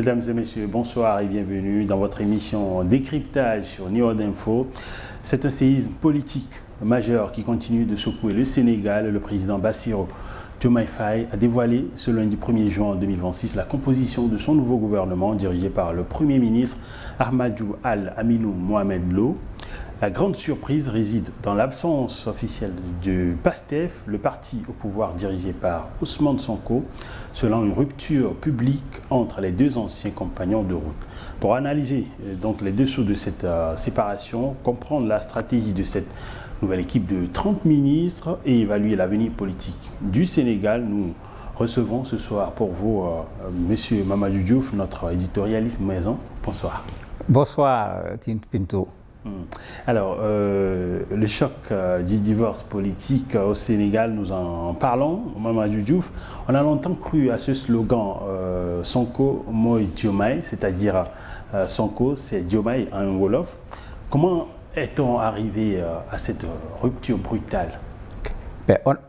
Mesdames et messieurs, bonsoir et bienvenue dans votre émission Décryptage sur Nihon Info. C'est un séisme politique majeur qui continue de secouer le Sénégal. Le président Bassirou Diomaye Faye a dévoilé ce lundi 1er juin 2026 la composition de son nouveau gouvernement dirigé par le Premier ministre Ahmadou Al-Aminou Mohamed Lo. La grande surprise réside dans l'absence officielle du PASTEF, le parti au pouvoir dirigé par Ousmane Sonko, selon une rupture publique entre les deux anciens compagnons de route. Pour analyser donc les dessous de cette séparation, comprendre la stratégie de cette nouvelle équipe de 30 ministres et évaluer l'avenir politique du Sénégal, nous recevons ce soir pour vous Monsieur Mamadou Diouf, notre éditorialiste maison. Bonsoir. Bonsoir, Pinto. Alors, le choc du divorce politique au Sénégal, nous en parlons. Mamadou Diouf, on a longtemps cru à ce slogan Sonko Moy Diomaye, c'est-à-dire Sonko, c'est Diomaye en Wolof. Comment est-on arrivé à cette rupture brutale?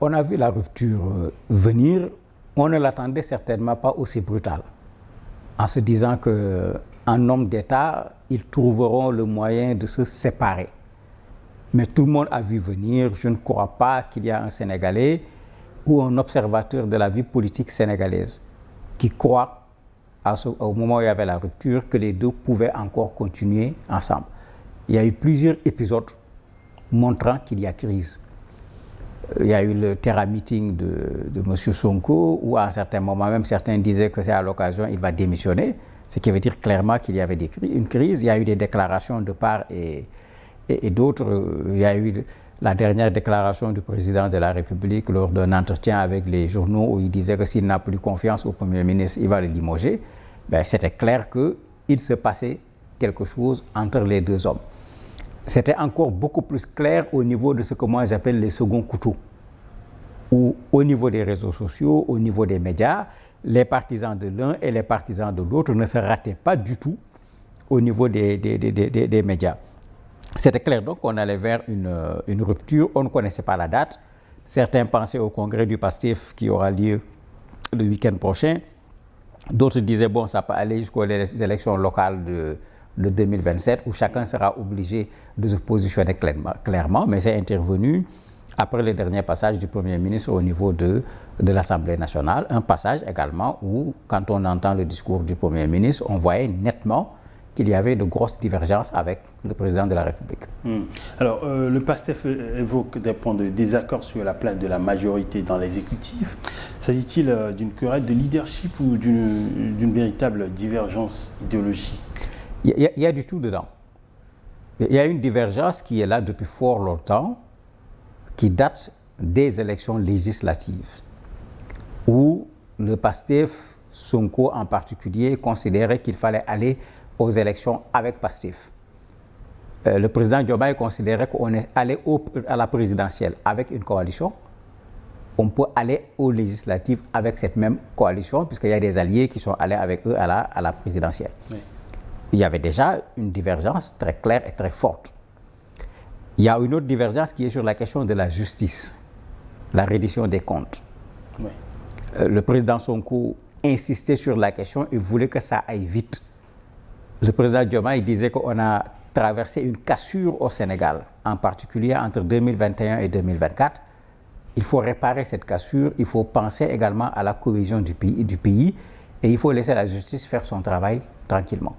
On a vu la rupture venir. On ne l'attendait certainement pas aussi brutale, en se disant qu'en homme d'État, ils trouveront le moyen de se séparer. Mais tout le monde a vu venir. Je ne crois pas qu'il y a un Sénégalais ou un observateur de la vie politique sénégalaise qui croit, au moment où il y avait la rupture, que les deux pouvaient encore continuer ensemble. Il y a eu plusieurs épisodes montrant qu'il y a crise. Il y a eu le Terra Meeting de M. Sonko, où à un certain moment, même certains disaient que c'est à l'occasion il va démissionner, ce qui veut dire clairement qu'il y avait une crise. Il y a eu des déclarations de part et d'autres. Il y a eu la dernière déclaration du président de la République lors d'un entretien avec les journaux où il disait que s'il n'a plus confiance au Premier ministre, il va le limoger. C'était clair qu'il se passait quelque chose entre les deux hommes. C'était encore beaucoup plus clair au niveau de ce que moi j'appelle les seconds couteaux, où au niveau des réseaux sociaux, au niveau des médias, les partisans de l'un et les partisans de l'autre ne se rataient pas du tout au niveau des médias. C'était clair donc qu'on allait vers une rupture, on ne connaissait pas la date. Certains pensaient au congrès du PASTEF qui aura lieu le week-end prochain. D'autres disaient, bon, ça peut aller jusqu'aux élections locales de 2027 où chacun sera obligé de se positionner clairement, mais c'est intervenu après le dernier passage du Premier ministre au niveau de l'Assemblée nationale, un passage également où, quand on entend le discours du Premier ministre, on voyait nettement qu'il y avait de grosses divergences avec le président de la République. Alors, le PASTEF évoque des points de désaccord sur la place de la majorité dans l'exécutif. S'agit-il d'une querelle de leadership ou d'une véritable divergence idéologique? Il y a du tout dedans. Il y a une divergence qui est là depuis fort longtemps, qui date des élections législatives, où le PASTEF, Sonko en particulier, considérait qu'il fallait aller aux élections avec PASTEF. Le président Diomaye considérait qu'on est allé à la présidentielle avec une coalition. On peut aller aux législatives avec cette même coalition, puisqu'il y a des alliés qui sont allés avec eux à la présidentielle. Oui. Il y avait déjà une divergence très claire et très forte. Il y a une autre divergence qui est sur la question de la justice, la reddition des comptes. Oui. Le président Sonko insistait sur la question et voulait que ça aille vite. Le président Diomaye disait qu'on a traversé une cassure au Sénégal, en particulier entre 2021 et 2024. Il faut réparer cette cassure, il faut penser également à la cohésion du pays et il faut laisser la justice faire son travail tranquillement.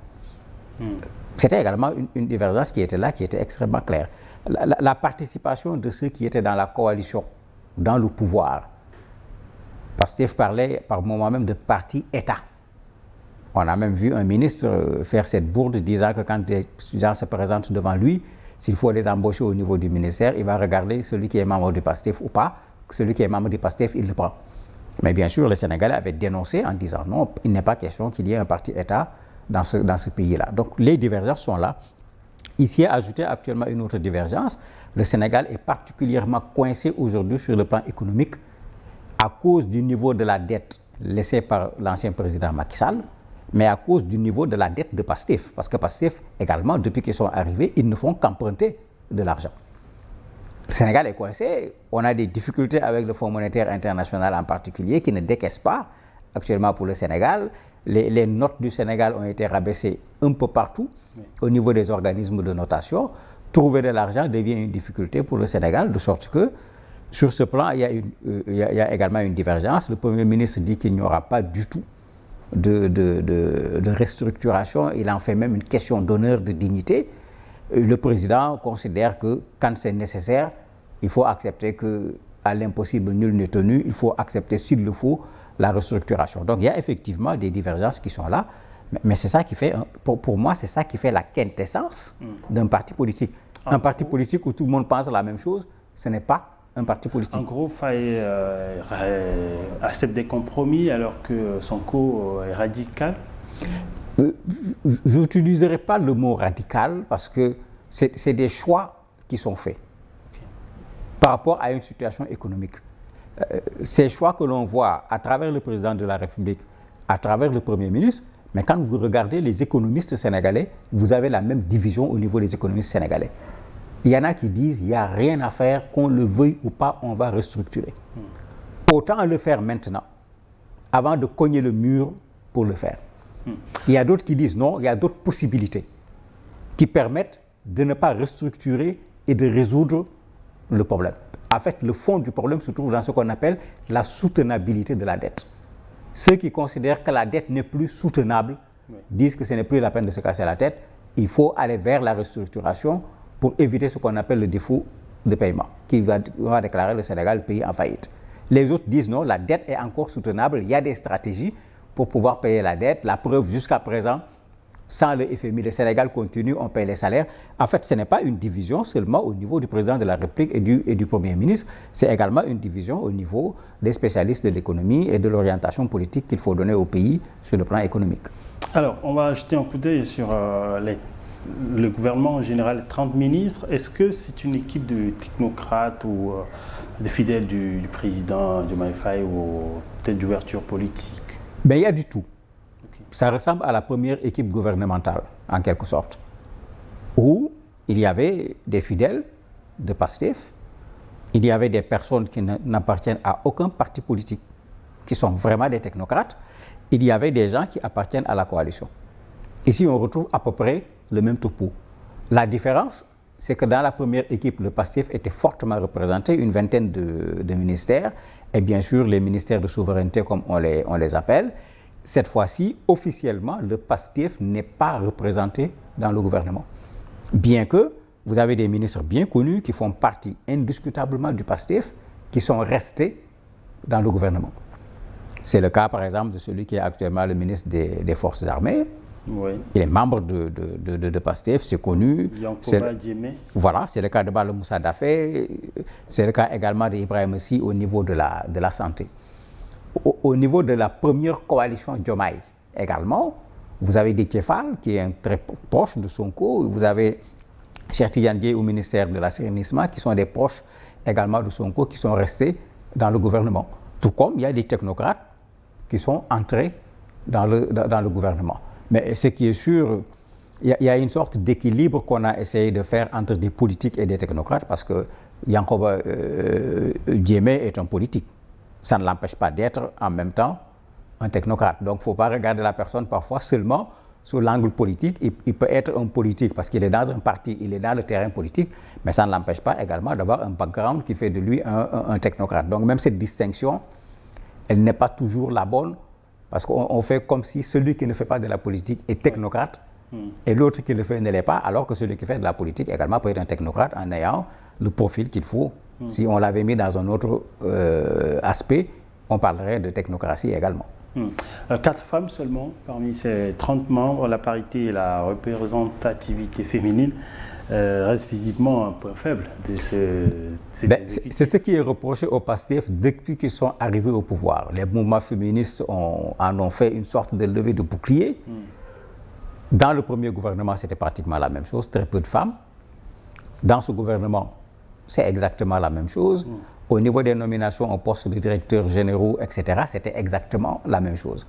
C'était également une divergence qui était là, qui était extrêmement claire. La participation de ceux qui étaient dans la coalition, dans le pouvoir. PASTEF parlait par moment même de parti-État. On a même vu un ministre faire cette bourde disant que quand des gens se présentent devant lui, s'il faut les embaucher au niveau du ministère, il va regarder celui qui est membre du PASTEF ou pas. Celui qui est membre du PASTEF, il le prend. Mais bien sûr, les Sénégalais avaient dénoncé en disant non, il n'est pas question qu'il y ait un parti-État dans ce pays-là. Donc les divergences sont là. Ici est ajoutée actuellement une autre divergence. Le Sénégal est particulièrement coincé aujourd'hui sur le plan économique à cause du niveau de la dette laissée par l'ancien président Macky Sall, mais à cause du niveau de la dette de PASTEF. Parce que PASTEF, également, depuis qu'ils sont arrivés, ils ne font qu'emprunter de l'argent. Le Sénégal est coincé. On a des difficultés avec le Fonds monétaire international en particulier qui ne décaisse pas actuellement pour le Sénégal. les notes du Sénégal ont été rabaissées un peu partout, au niveau des organismes de notation. Trouver de l'argent devient une difficulté pour le Sénégal, de sorte que sur ce plan, il y a également une divergence. Le Premier ministre dit qu'il n'y aura pas du tout de restructuration. Il en fait même une question d'honneur, de dignité. Le président considère que quand c'est nécessaire, il faut accepter qu'à l'impossible, nul n'est tenu. Il faut accepter, s'il le faut, la restructuration. Donc il y a effectivement des divergences qui sont là. Mais c'est ça qui fait, pour moi, c'est ça qui fait la quintessence d'un parti politique. Un parti politique où tout le monde pense la même chose, ce n'est pas un parti politique. En gros, Faye accepte des compromis alors que Sonko est radical. Je n'utiliserai pas le mot radical parce que c'est des choix qui sont faits par rapport à une situation économique. Ces choix que l'on voit à travers le président de la République, à travers le Premier ministre, mais quand vous regardez les économistes sénégalais, vous avez la même division au niveau des économistes sénégalais. Il y en a qui disent qu'il n'y a rien à faire, qu'on le veuille ou pas, on va restructurer. Autant le faire maintenant, avant de cogner le mur pour le faire. Il y a d'autres qui disent non, il y a d'autres possibilités qui permettent de ne pas restructurer et de résoudre le problème. En fait, le fond du problème se trouve dans ce qu'on appelle la soutenabilité de la dette. Ceux qui considèrent que la dette n'est plus soutenable disent que ce n'est plus la peine de se casser la tête. Il faut aller vers la restructuration pour éviter ce qu'on appelle le défaut de paiement, qui va déclarer le Sénégal pays en faillite. Les autres disent non, la dette est encore soutenable, il y a des stratégies pour pouvoir payer la dette. La preuve, jusqu'à présent, sans le FMI, le Sénégal continue, on paye les salaires. En fait, ce n'est pas une division seulement au niveau du président de la République et du Premier ministre, c'est également une division au niveau des spécialistes de l'économie et de l'orientation politique qu'il faut donner au pays sur le plan économique. Alors, on va jeter un coup d'œil sur le gouvernement en général, 30 ministres. Est-ce que c'est une équipe de technocrates ou de fidèles du président Diomaye Faye ou peut-être d'ouverture politique? Ben, il y a du tout. Ça ressemble à la première équipe gouvernementale, en quelque sorte, où il y avait des fidèles de PASTEF, il y avait des personnes qui n'appartiennent à aucun parti politique, qui sont vraiment des technocrates, il y avait des gens qui appartiennent à la coalition. Ici, on retrouve à peu près le même topo. La différence, c'est que dans la première équipe, le PASTEF était fortement représenté, une vingtaine de ministères, et bien sûr les ministères de souveraineté comme on les appelle. Cette fois-ci, officiellement, le PASTEF n'est pas représenté dans le gouvernement. Bien que vous avez des ministres bien connus qui font partie indiscutablement du PASTEF, qui sont restés dans le gouvernement. C'est le cas, par exemple, de celui qui est actuellement le ministre des Forces armées. Oui. Il est membre de PASTEF, c'est connu. Voilà, c'est le cas de Bala Moussa Dafé, c'est le cas également d'Ibrahim Sy au niveau de la santé. Au niveau de la première coalition Diomaye également, vous avez Déthié Fall qui est très proche de Sonko, vous avez Cheikh Tidiane Dièye au ministère de l'Assainissement qui sont des proches également de Sonko qui sont restés dans le gouvernement. Tout comme il y a des technocrates qui sont entrés dans le gouvernement. Mais ce qui est sûr, il y a une sorte d'équilibre qu'on a essayé de faire entre des politiques et des technocrates parce que Yankoba Diémé est un politique. Ça ne l'empêche pas d'être en même temps un technocrate. Donc il ne faut pas regarder la personne parfois seulement sous l'angle politique. Il peut être un politique parce qu'il est dans un parti, il est dans le terrain politique, mais ça ne l'empêche pas également d'avoir un background qui fait de lui un technocrate. Donc même cette distinction, elle n'est pas toujours la bonne parce qu'on fait comme si celui qui ne fait pas de la politique est technocrate et l'autre qui le fait ne l'est pas, alors que celui qui fait de la politique également peut être un technocrate en ayant le profil qu'il faut. Si on l'avait mis dans un autre aspect, on parlerait de technocratie également. 4 femmes seulement parmi ces 30 membres. La parité et la représentativité féminine restent visiblement un point faible de c'est ce qui est reproché au PASTEF depuis qu'ils sont arrivés au pouvoir. Les mouvements féministes en ont fait une sorte de levée de bouclier. Dans le premier gouvernement, c'était pratiquement la même chose, très peu de femmes. Dans ce gouvernement, c'est exactement la même chose. Au niveau des nominations au poste de directeurs généraux, etc., c'était exactement la même chose.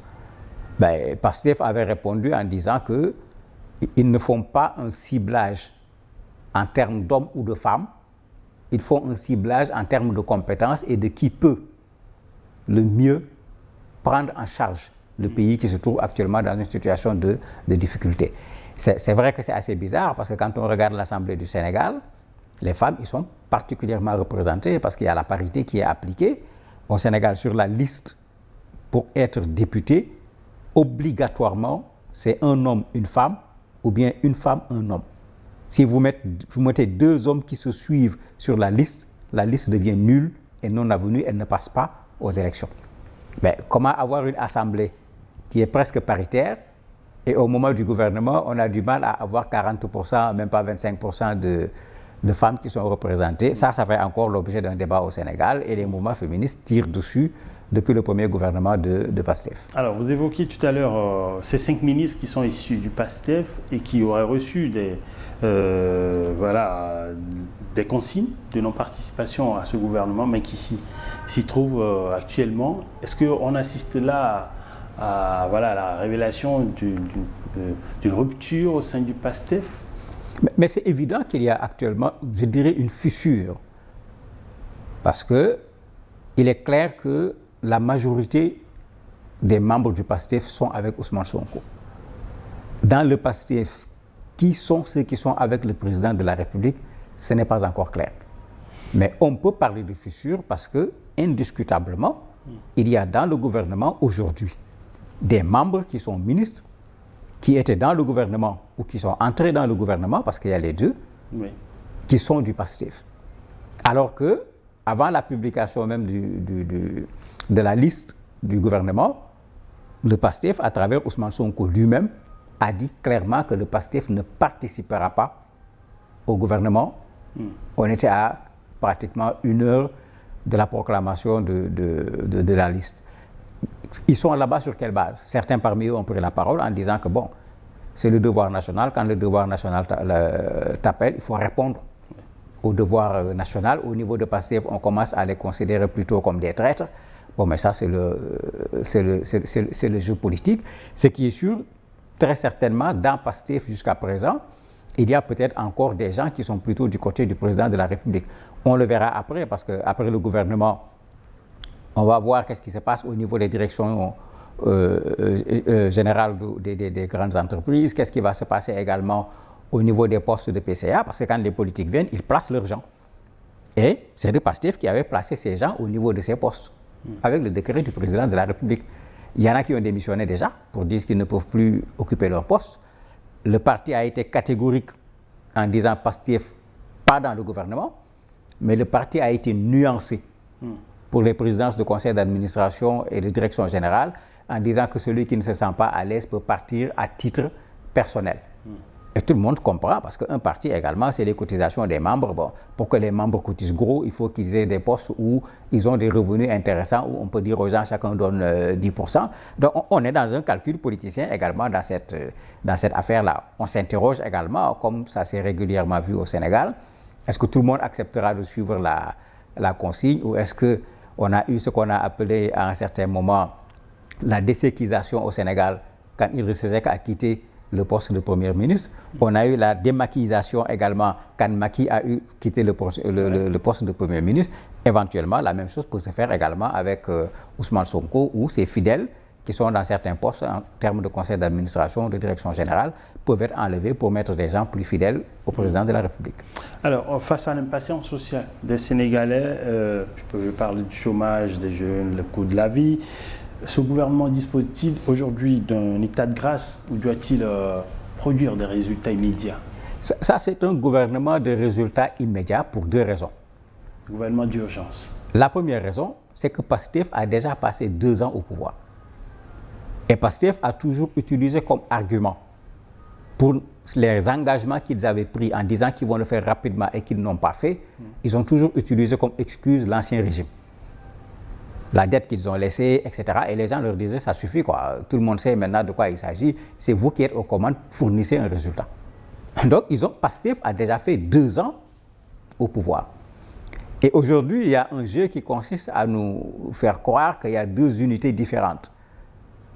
PASTEF avait répondu en disant qu'ils ne font pas un ciblage en termes d'hommes ou de femmes, ils font un ciblage en termes de compétences et de qui peut le mieux prendre en charge le pays qui se trouve actuellement dans une situation de difficulté. C'est vrai que c'est assez bizarre parce que quand on regarde l'Assemblée du Sénégal, les femmes y sont particulièrement représentées parce qu'il y a la parité qui est appliquée. Au Sénégal, sur la liste pour être député, obligatoirement, c'est un homme, une femme, ou bien une femme, un homme. Si vous mettez deux hommes qui se suivent sur la liste devient nulle et non avenue, elle ne passe pas aux élections. Mais comment avoir une assemblée qui est presque paritaire et au moment du gouvernement, on a du mal à avoir 40%, même pas 25% de femmes qui sont représentées. Ça fait encore l'objet d'un débat au Sénégal et les mouvements féministes tirent dessus depuis le premier gouvernement de PASTEF. Alors, vous évoquiez tout à l'heure ces 5 ministres qui sont issus du PASTEF et qui auraient reçu des consignes de non-participation à ce gouvernement, mais qui s'y trouvent actuellement. Est-ce qu'on assiste là à la révélation d'une rupture au sein du PASTEF? Mais c'est évident qu'il y a actuellement, je dirais, une fissure. Parce qu'il est clair que la majorité des membres du PASTEF sont avec Ousmane Sonko. Dans le PASTEF, qui sont ceux qui sont avec le président de la République, ce n'est pas encore clair. Mais on peut parler de fissure parce que, indiscutablement, il y a dans le gouvernement aujourd'hui des membres qui sont ministres, qui étaient dans le gouvernement ou qui sont entrés dans le gouvernement, parce qu'il y a les deux, oui, qui sont du PASTEF. Alors que, avant la publication même de la liste du gouvernement, le PASTEF, à travers Ousmane Sonko lui-même, a dit clairement que le PASTEF ne participera pas au gouvernement. On était à pratiquement 1 heure de la proclamation de la liste. Ils sont là-bas sur quelle base? Certains parmi eux ont pris la parole en disant que bon, c'est le devoir national. Quand le devoir national t'appelle, il faut répondre au devoir national. Au niveau de PASTEF, on commence à les considérer plutôt comme des traîtres. Bon, mais ça, c'est le jeu politique. Ce qui est sûr, très certainement, dans PASTEF jusqu'à présent, il y a peut-être encore des gens qui sont plutôt du côté du président de la République. On le verra après, parce qu'après le gouvernement, on va voir qu'est-ce qui se passe au niveau des directions générales des grandes entreprises, qu'est-ce qui va se passer également au niveau des postes de PCA, parce que quand les politiques viennent, ils placent leurs gens. Et c'est le PASTEF qui avait placé ces gens au niveau de ces postes, avec le décret du président de la République. Il y en a qui ont démissionné déjà pour dire qu'ils ne peuvent plus occuper leur poste. Le parti a été catégorique en disant PASTEF pas dans le gouvernement, mais le parti a été nuancé pour les présidences de conseil d'administration et de direction générale en disant que celui qui ne se sent pas à l'aise peut partir à titre personnel. Et tout le monde comprend parce qu'un parti également, c'est les cotisations des membres. Bon, pour que les membres cotisent gros, il faut qu'ils aient des postes où ils ont des revenus intéressants, où on peut dire aux gens chacun donne 10%. Donc on est dans un calcul politicien également dans cette affaire-là. On s'interroge également, comme ça s'est régulièrement vu au Sénégal, est-ce que tout le monde acceptera de suivre la consigne ou est-ce qu'on a eu ce qu'on a appelé à un certain moment la déséquisation au Sénégal quand Idrissa Seck a quitté le poste de Premier ministre. On a eu la démaquillisation également quand Macky a quitté le poste de Premier ministre. Éventuellement, la même chose peut se faire également avec Ousmane Sonko ou ses fidèles qui sont dans certains postes en termes de conseil d'administration, de direction générale, peuvent être enlevés pour mettre des gens plus fidèles au président de la République. Alors, face à l'impatience sociale des Sénégalais, je peux parler du chômage des jeunes, le coût de la vie, ce gouvernement dispose-t-il aujourd'hui d'un état de grâce ou doit-il produire des résultats immédiats? Ça, c'est un gouvernement de résultats immédiats pour 2 raisons. Gouvernement d'urgence. La première raison, c'est que PASTEF a déjà passé 2 ans au pouvoir. Et PASTEF a toujours utilisé comme argument pour les engagements qu'ils avaient pris en disant qu'ils vont le faire rapidement et qu'ils n'ont pas fait, ils ont toujours utilisé comme excuse l'ancien régime. La dette qu'ils ont laissée, etc. Et les gens leur disaient, ça suffit, quoi. Tout le monde sait maintenant de quoi il s'agit. C'est vous qui êtes aux commandes, fournissez un résultat. Donc, PASTEF a déjà fait 2 ans au pouvoir. Et aujourd'hui, il y a un jeu qui consiste à nous faire croire qu'il y a 2 unités différentes.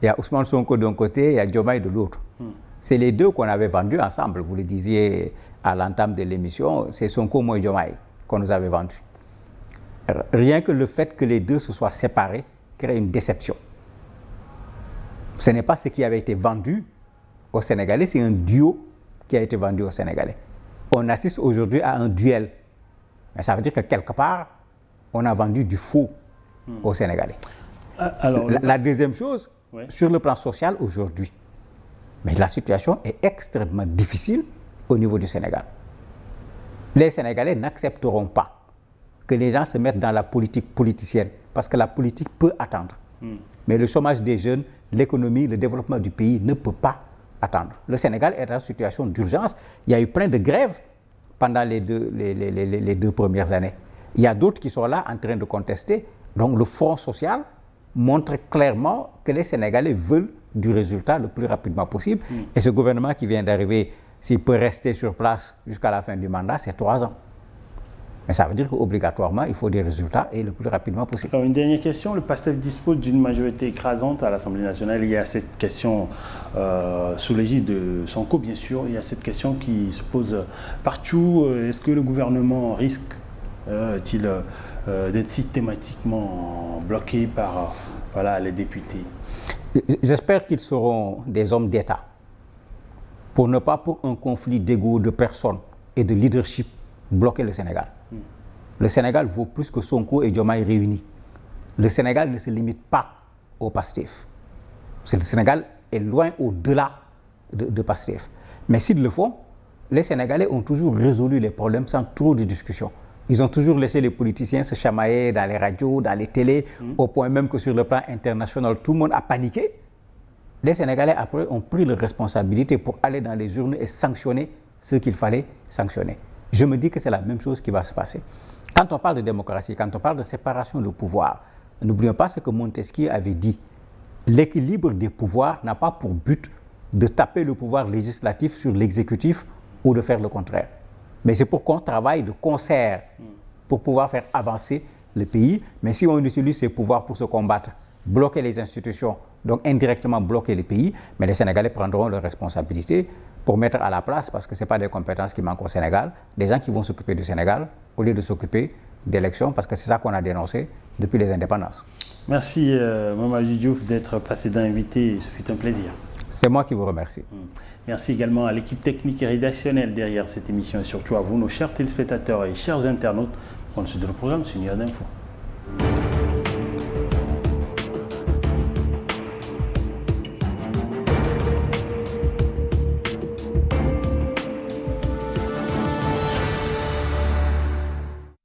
Il y a Ousmane Sonko d'un côté, il y a Diomaye de l'autre. C'est les 2 qu'on avait vendus ensemble. Vous le disiez à l'entame de l'émission, c'est Sonko, moi et Diomaye qu'on nous avait vendus. Rien que le fait que les 2 se soient séparés crée une déception. Ce n'est pas ce qui avait été vendu aux Sénégalais, c'est un duo qui a été vendu aux Sénégalais. On assiste aujourd'hui à un duel. Mais ça veut dire que quelque part, on a vendu du faux aux Sénégalais. Alors, la deuxième chose, ouais. Sur le plan social aujourd'hui, mais la situation est extrêmement difficile au niveau du Sénégal. Les Sénégalais n'accepteront pas que les gens se mettent dans la politique politicienne, parce que la politique peut attendre. Mais le chômage des jeunes, l'économie, le développement du pays ne peut pas attendre. Le Sénégal est en situation d'urgence. Il y a eu plein de grèves pendant les deux premières années. Il y a d'autres qui sont là en train de contester. Donc le Front social montre clairement que les Sénégalais veulent du résultat le plus rapidement possible. Et ce gouvernement qui vient d'arriver, s'il peut rester sur place jusqu'à la fin du mandat, c'est 3 ans. Mais ça veut dire qu'obligatoirement, il faut des résultats et le plus rapidement possible. Alors, une dernière question. Le PASTEF dispose d'une majorité écrasante à l'Assemblée nationale. Il y a cette question, sous l'égide de Sonko, bien sûr, il y a cette question qui se pose partout. Est-ce que le gouvernement risque-t-il d'être systématiquement bloqué par les députés? J'espère qu'ils seront des hommes d'État. Pour ne pas, pour un conflit d'ego, de personnes et de leadership, bloquer le Sénégal. Le Sénégal vaut plus que Sonko et Diomaye réunis. Le Sénégal ne se limite pas au PASTEF. Le Sénégal est loin au-delà de PASTEF. Mais s'ils le font, les Sénégalais ont toujours résolu les problèmes sans trop de discussions. Ils ont toujours laissé les politiciens se chamailler dans les radios, dans les télés, au point même que sur le plan international, tout le monde a paniqué. Les Sénégalais, après, ont pris leurs responsabilités pour aller dans les urnes et sanctionner ce qu'il fallait sanctionner. Je me dis que c'est la même chose qui va se passer. Quand on parle de démocratie, quand on parle de séparation de pouvoir, n'oublions pas ce que Montesquieu avait dit. L'équilibre des pouvoirs n'a pas pour but de taper le pouvoir législatif sur l'exécutif ou de faire le contraire. Mais c'est pour qu'on travaille de concert pour pouvoir faire avancer le pays. Mais si on utilise ces pouvoirs pour se combattre, bloquer les institutions, donc indirectement bloquer les pays, mais les Sénégalais prendront leurs responsabilités pour mettre à la place, parce que ce n'est pas des compétences qui manquent au Sénégal, des gens qui vont s'occuper du Sénégal au lieu de s'occuper d'élections, parce que c'est ça qu'on a dénoncé depuis les indépendances. Merci Mamadou Diouf d'être précédent invité, ce fut un plaisir. C'est moi qui vous remercie. Merci également à l'équipe technique et rédactionnelle derrière cette émission et surtout à vous, nos chers téléspectateurs et chers internautes, pour le suite de le programme sur Niod Info.